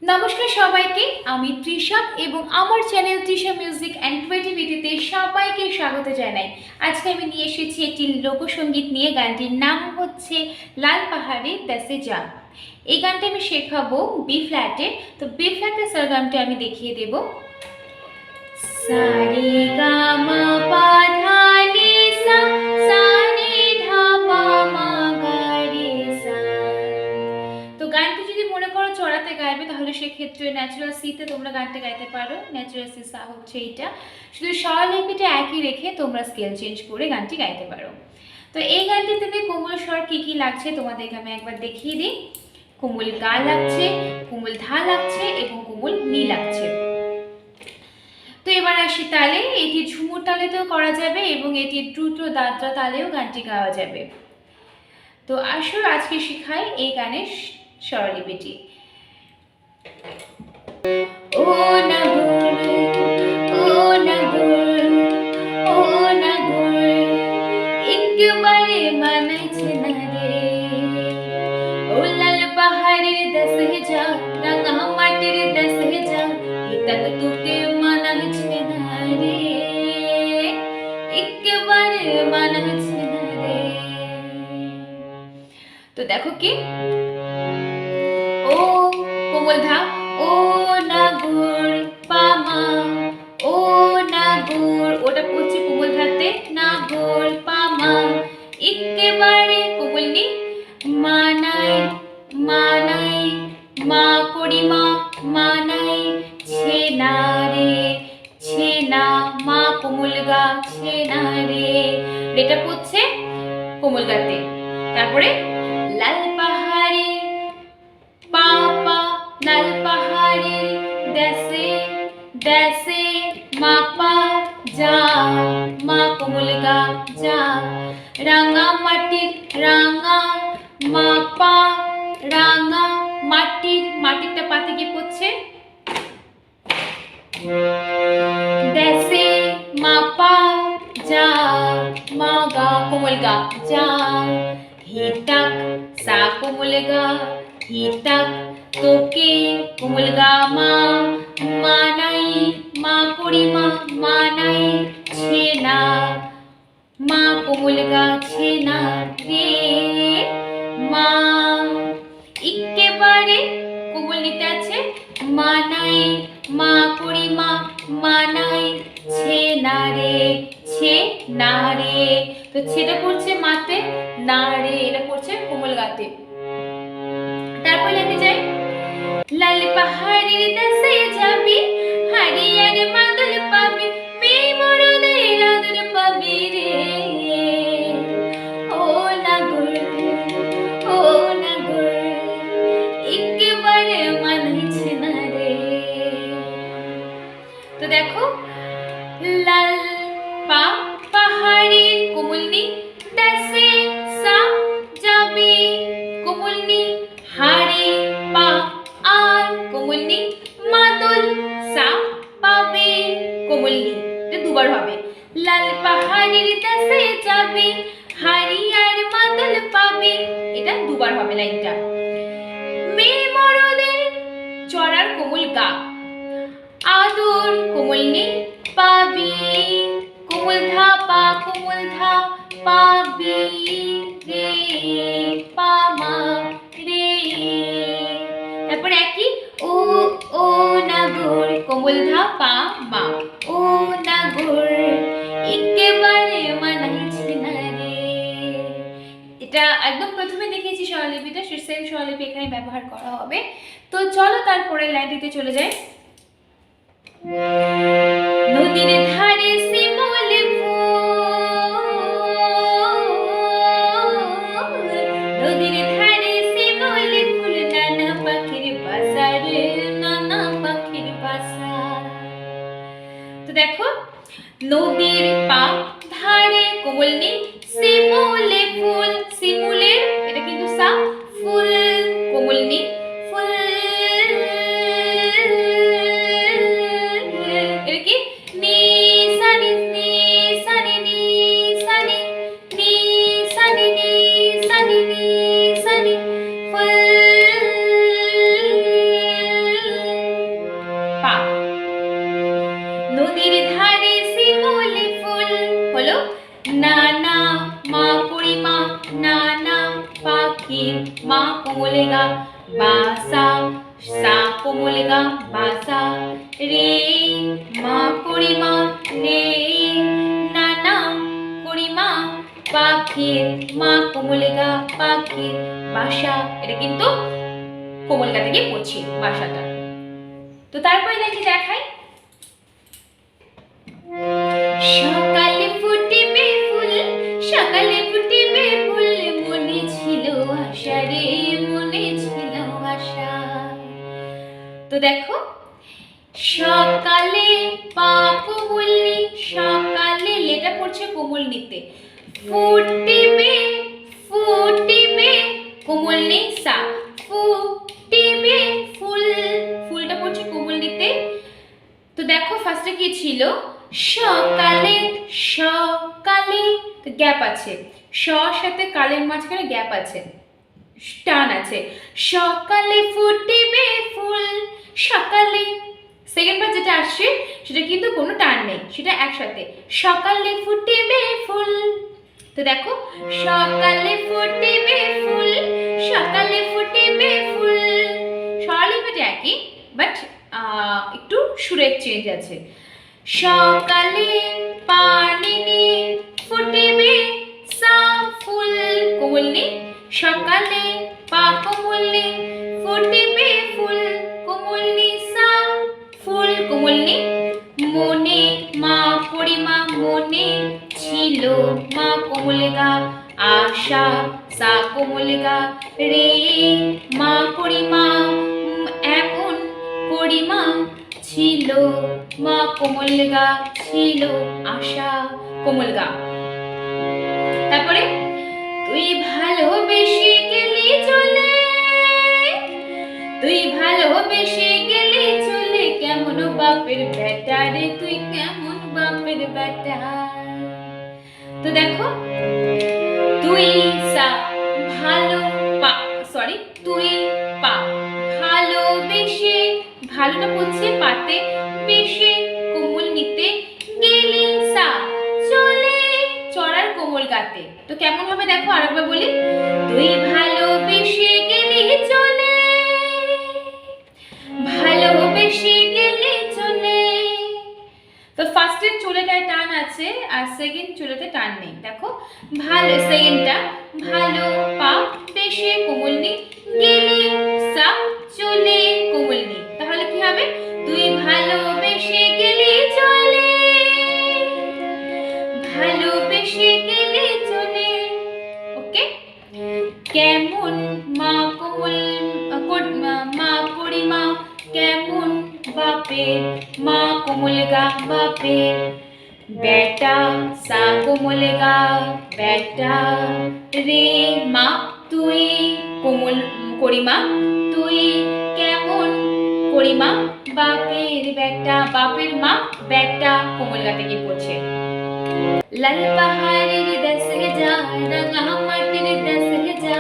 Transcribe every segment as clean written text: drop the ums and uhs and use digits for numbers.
নমস্কার সবাইকে, আমি তৃষা এবং আমার চ্যানেল তৃষা মিউজিক অ্যান্ড ক্রিয়েটিভিটিতে সবাইকে স্বাগত জানাই। আজকে আমি নিয়ে এসেছি একটি লোকসঙ্গীত নিয়ে। গানটির নাম হচ্ছে লাল পাহাড়ে দেশে যা। এই গানটা আমি শেখাবো বি ফ্ল্যাটে। তো বি ফ্ল্যাটের সারগামটা আমি দেখিয়ে দেব। সারে গা মা পা ধা নি সা, সা নি ধা পা মা গা রে সা। তো গানটি যদি মনে করো চড়াতে গাইবে তাহলে সেক্ষেত্রে ন্যাচুরাল সিতে তোমরা গানটা গাইতে পারো। ন্যাচুরাল সি সা হচ্ছে এইটা। শুধু স্বরলিপিটা একই রেখে তোমরা স্কেল চেঞ্জ করে গানটি গাইতে পারো। তো এই গানটিতে কোমল স্বর কী কী লাগছে তোমাদেরকে আমি একবার দেখিয়ে দিই। কোমল গা লাগছে, কোমল ধা লাগছে এবং কোমল নি লাগছে। তো এবার আসি তালে। এটি ঝুমুর তালেতেও করা যাবে এবং এটি দ্রুত দাদরা তালেও গানটি গাওয়া যাবে। তো আসলে আজকে শিখাই এই গানের স্বরলিপিটি। ও নাগর, ও নাগর, ও নাগর, একবারে মানাইছে না রে। ও লাল পাহাড়ের দেশে যা, রাঙা মাটির দেশে যা, এটা তো তোকে মানাইছে না রে, একবারে মানাইছে না রে। তো দেখো কি, ও কোমল ধা, ও নাগর পামা, ও নাগর, ওটা পড়ছে কোমল ধাতে, নাগর পামা, একেবারে কোমল নি, মানাই মানাই, মা করি মা, মানাই ছেনা রে, ছেনা, মা কোমল গা ছেনা রে, এটা পড়ছে কোমল গাতে। তারপরে লাল পাহাড়ে পাপা, লাল পাহাড়ের দেশে দেশে মাপা যা, মা কোমল গা যা, রাঙা মাটির রাঙা, মাপা রাঙা মাটির, মাটিরটা পাতে গিয়ে পড়ছে দেশে মাপা যা, মা গা কোমল গা যা, হিতাক সা কোমল গা, হিতাক তোকে কোমল গা মা, মানাই মা করি মা, মানাই ছেনা, মা কোমল গা ছেনা রে, মা একেবারে কোমল নিতে আছে, মানাই মা করি মা, মানাই ছেনা রে, ছে না রে। তো ছেটা পড়ছে মাতে, না রে এটা পড়ছে কোমল গাতে। তারপর লেখে যাই, লাল পাহাড়ের দেশে যাবি, হারিয়ার মাদল পাবি, মেয়ে মরদের আদর পাবি রে। ও নাগর, ও নাগর, একেবারে মানাইছে না রে। তো দেখো, লাল পা পাহাড়ের কোমল নি, দেশে সা যাবি কোমল নি, হারে পা আর কোমল নি, মাদল সা পাবে কোমল নি। এটা দুবার হবে। লাল পাহাড়ের দেশে যাবি, হারিয়ার মাদল পাবে, এটা দুবার হবে লাইনটা। মেয়ে মরদের চড়ার কোমল গা, আদর কোমল নি পাবি, কোমল ধা পা, কোমল ধা পাবি রে, পামা রে। তারপর একই, ও ও নাগর কোমল ধা পা মা, ও নাগর একেবারে মানাইছে না রে। এটা একদম প্রথমে দেখিয়েছি স্বরলিপিটা, সেম স্বরলিপি এখানে ব্যবহার করা হবে। তো চলো তারপরে লাইনটিতে চলে যাই। নদীর ধারে শিমুল ফুল, নদীর ধারে শিমুল ফুল, নানা পাখির বাসা রে, নানা পাখির বাসা। তো দেখো, নদীর পা ধারে কোমল নি, শিমুলে ফুল, শিমুলের এটা কিন্তু সা, ফুল কোমল নি, ফুল, এটা কি নি সানি, নি সানি, নি সানি, নি সানি, নি সানি, নি সানি, ফুল কোমলে গা বাসা সা কোমলে গা বাসা রে মা করিমা রে নানা করিমা পাখির মা কোমলে গা পাখির বাসা। এটা কিন্তু কোমল গা থেকে পড়ছি বাসাটা। তো তারপরে দেখি দেখাই, সকালে ফুটিবে ফুল সকালে ফুটিবে ফুল মনে ছিল আশা রে মনে ছিল আশা। তো দেখো সকালে পা কোমলি সকালে লেটা পড়ছে কোমল নিতে, ফুটিবে ফুটিবে কোমল নেই সা ফুটিবে ফুল ফুলটা পড়ছে কোমল নিতে। তো দেখো ফার্স্টে কি ছিল সকালে সকালে তো গ্যাপ আছে, স সাথে কালের মাঝখানে গ্যাপ আছে, টান আছে। সকালে ফুটিবে ফুল সকালে, সেকেন্ড বার যেটা আসছে সেটা কিন্তু কোনো টান নেই, সেটা একসাথে সকালে ফুটিবে ফুল। তো দেখো সকালে ফুটিবে ফুল সকালে ফুটিবে ফুল, স্বরলিপিটা একই বাট একটু সুরের চেঞ্জ আছে। সকালে পানি ফুটিবে সা ফুল কোমল নি সকালে পা কোমল নি ফুটিবে ফুল কোমল নি সা ফুল কোমল নি মনে মা পরিমা মনে ছিল মা কোমল গা আশা সা কোমল গা রে মা পরিমা এমন পরিমা ছিল মা কোমল গা ছিল আশা কোমল গা। তারপরে তুই ভালোবেসে গেলি চলে তুই ভালোবেসে গেলি চলে কেমন বাপের বেটা রে তুই কেমন বাপের বেটা। তো দেখো তুই সা ভালো পা সরি তুই পা ভালোবেসে ভালোটা পড়ছে পাতে বেশে কোমল নিতে গেলি সা চলে চড়ার কোমল গাতে। তো কেমন হবে দেখো আরেকবার বলি, তুই ভালোবেসে গেলি চলে ভালোবেসে গেলি চলে। তো ফার্স্টের চুলেটায় টান আছে আর সেকেন্ড চুলেতে টান নেই। দেখো ভালো সেকেন্ডটা ভালো পা বেশে কোমল নি গেলি সা চলে কোমল নি, তাহলে কি হবে তুই ভালোবেসে গেলি চলে ভালোবেসে গেলি চলে। ওকে কেমন মা কোমল মা পরিমা কেমন বাপের মা কোমল গা বাপের বেটা সা কোমল গা বেটা রে মা তুই কোমল করিমা তুই কেমন করিমা বাপের বেটা বাপের মা বেটা কোমল গা থেকে পড়ছে। লাল পাহাড়ের দেশে যা রাঙা মাটির দেশে যা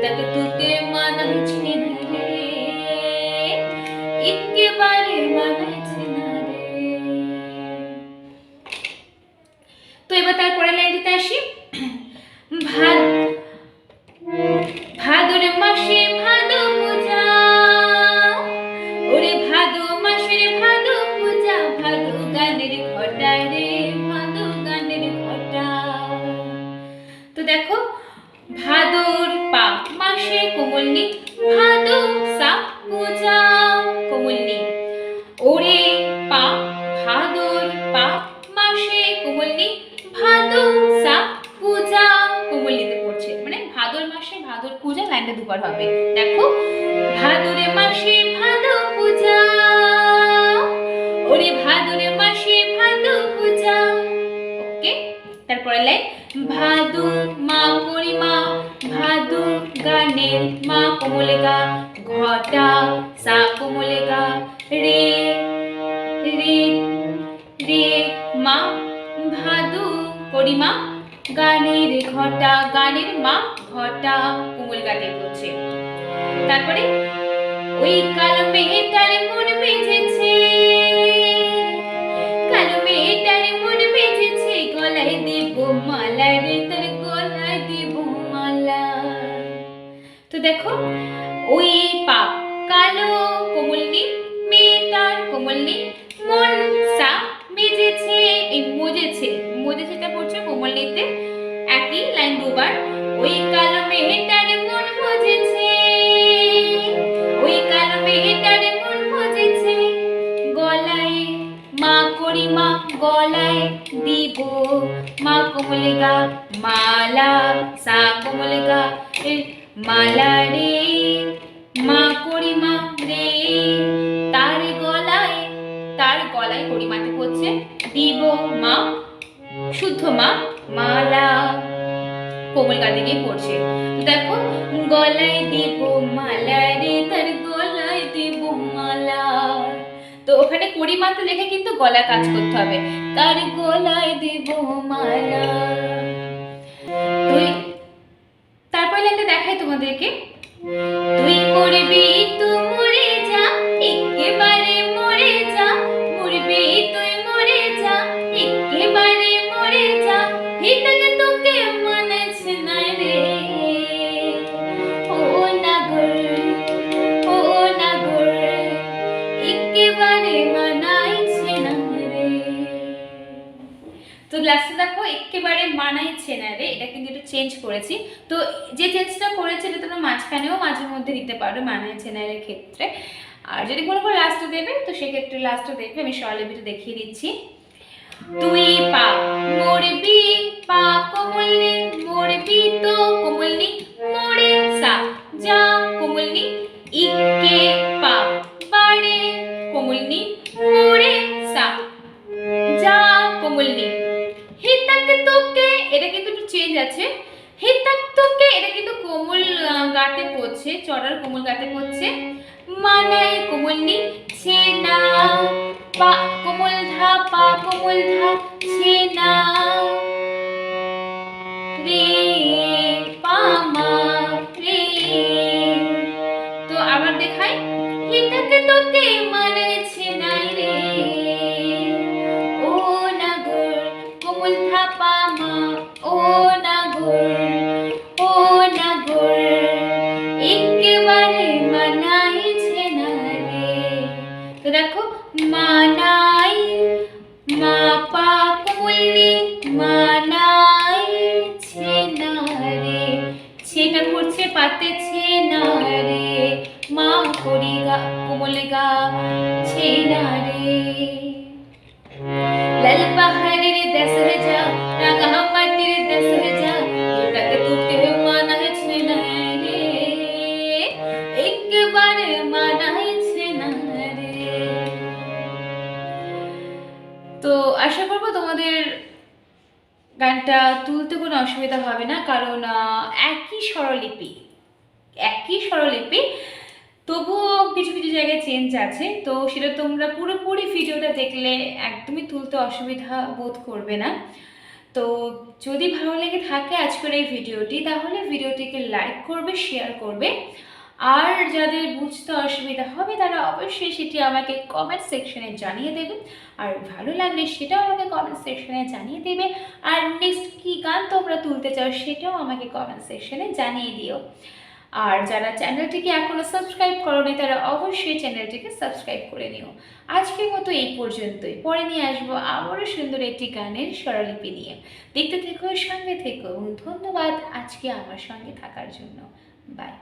তক তুকে মানাইছে না রে একেবারে মানাইছে না রে। তো এবার তারপরে লাইনটিতে আসি, ভাদর মাসে ভাদো পূজা ওরে ভাদো মাসের ভাদো পূজা ভাদো গানের ঘটা রে ভাদো গানের ঘটা। তো দেখো ভাদর পা মাসে কোমল নি ভাদো সা পূজা কোমল নি ওরে পা ভাদর পা মাসে কোমল নি ভাদো সা পূজা কোমল নিতে পড়ছে, মানে ভাদর মাসে ভাদর পূজা লাইনটা দুবার হবে। দেখো ভাদরে মাসে ভাদো পূজা ওরে ভাদরে মাসে ভাদো পূজা। ওকে তারপরে লাইন ভাদু মা পরিমা ভাদু গানের মা কোমলে গা ঘটা সা কোমলে গা রে রে রে মা ভাদু পরিমা গানের ঘটা গানের মা ঘটা কোমল গাতে পড়ছে। তারপরে ওই কালো মেয়েটার মন বেজেছে কালো মেয়েটার মন বেজেছে গলায় দেব মালা রে তোর গলায় দেব মালা। তো দেখো ওই পা কালো কোমলনি মেয়েটার কোমলনি মন সা মেজেছে, এই মজেছে, মজেছেটা পড়ছে কোমলনিতে, একই লাইন দুবার। ওই কালো মেয়েটার মন মজেছে, ওই কালো মেয়েটার মন মজেছে, গলায় মা করি মা গলায় দিব, মা কোমলে গা মালা সা কোমলে গা মালা রে, মা করি মা রে, তার গলায় করিমাতে পড়ছে দিব মা শুদ্ধ মা মালা, কোমল গা দিকে পড়ছে। তো দেখো গলায় দিব মালা রে, তার গলায় দিব মালা। তো ওখানে করিমাতে লেখে কিন্তু গলা কাজ করতে হবে, তার গলায় দিব মালা। তারপর লাইনটা দেখাই তোমাদেরকে, তুই মরবি তো মরে যা, একেবারে মরে যা, মরবি তুই মরে যা, একেবারে মরে যা, এটাকে তোকে মানাছে না রে, ও নাগর, ও নাগর, একেবারে মানাইছে না রে। তো লাস্টে দেখো একেবারে মানাইছে না রে, এটা কিন্তু একটু চেঞ্জ করেছি। তো যে চেঞ্জটা করেছে এটা তোমরা মাঝখানেও মাঝে মধ্যে দিতে পারো মানাইছে না এর ক্ষেত্রে। আর যদি মনে করো লাস্টে দেবে তো সেক্ষেত্রে লাস্টে দেখবে, আমি স্বরলিপিটা দেখিয়ে দিচ্ছি। তুই পা মরবি পা কোমলনি, মরবি তো কোমলনি, মরে সা যা কোমলনি, ইকে পা বারে কোমলনি, মরে সা যা কোমলনি, হিতাক তোকে, এটা কিন্তু একটু চেঞ্জ আছে, হিতাক তোকে এটা কিন্তু কোমল গাতে পড়ছে, চড়ার কোমল গাতে পড়ছে, মানায় কোমলনি ছেনা, পা কোমল ধা পা কোমল ধা ছেনা রে, পা মা রে। তো আবার দেখাই, হিতাক তোকে মানাইছে নাই রে, ও নাগর কোমল ধা পা মা, ও নাগর, ও নাগর, একেবারে মানাইছে না রে। তো দেখো মানাই মা পা কোমলনি, মানাইছে না রে, ছেটা পড়ছে পাতে ছেনা রে, মা করি গা কোমলে গা ছেনা রে। লাল পাহাড়ের দেশে যা, রাঙা মাটির দেশে যা, এটাকে তোকে মানাইছে না রে, একেবারে মানাইছে না রে। তো আশা করবো তোমাদের গানটা তুলতে কোনো অসুবিধা হবে না, কারণ একই স্বরলিপি, তবুও কিছু কিছু জায়গায় চেঞ্জ আছে। তো সেটা তোমরা পুরোপুরি ভিডিওটা দেখলে একদমই তুলতে অসুবিধা বোধ করবে না। তো যদি ভালো লেগে থাকে আজকের এই ভিডিওটি, তাহলে ভিডিওটিকে লাইক করবে, শেয়ার করবে, আর যাদের বুঝতে অসুবিধা হবে তারা অবশ্যই সেটি আমাকে কমেন্ট সেকশনে জানিয়ে দেবে, আর ভালো লাগলে সেটাও আমাকে কমেন্ট সেকশনে জানিয়ে দেবে, আর নেক্সট কী গান তোমরা তুলতে চাও সেটাও আমাকে কমেন্ট সেকশনে জানিয়ে দিও। আর যারা চ্যানেলটিকে এখনও সাবস্ক্রাইব করোনি তারা অবশ্যই চ্যানেলটিকে সাবস্ক্রাইব করে নিও। আজকের মতো এই পর্যন্তই, পরে নিয়ে আসবো আবারও সুন্দর একটি গানের স্বরলিপি নিয়ে। দেখতে থেকো, সঙ্গে থেকো, এবং ধন্যবাদ আজকে আমার সঙ্গে থাকার জন্য। বাই।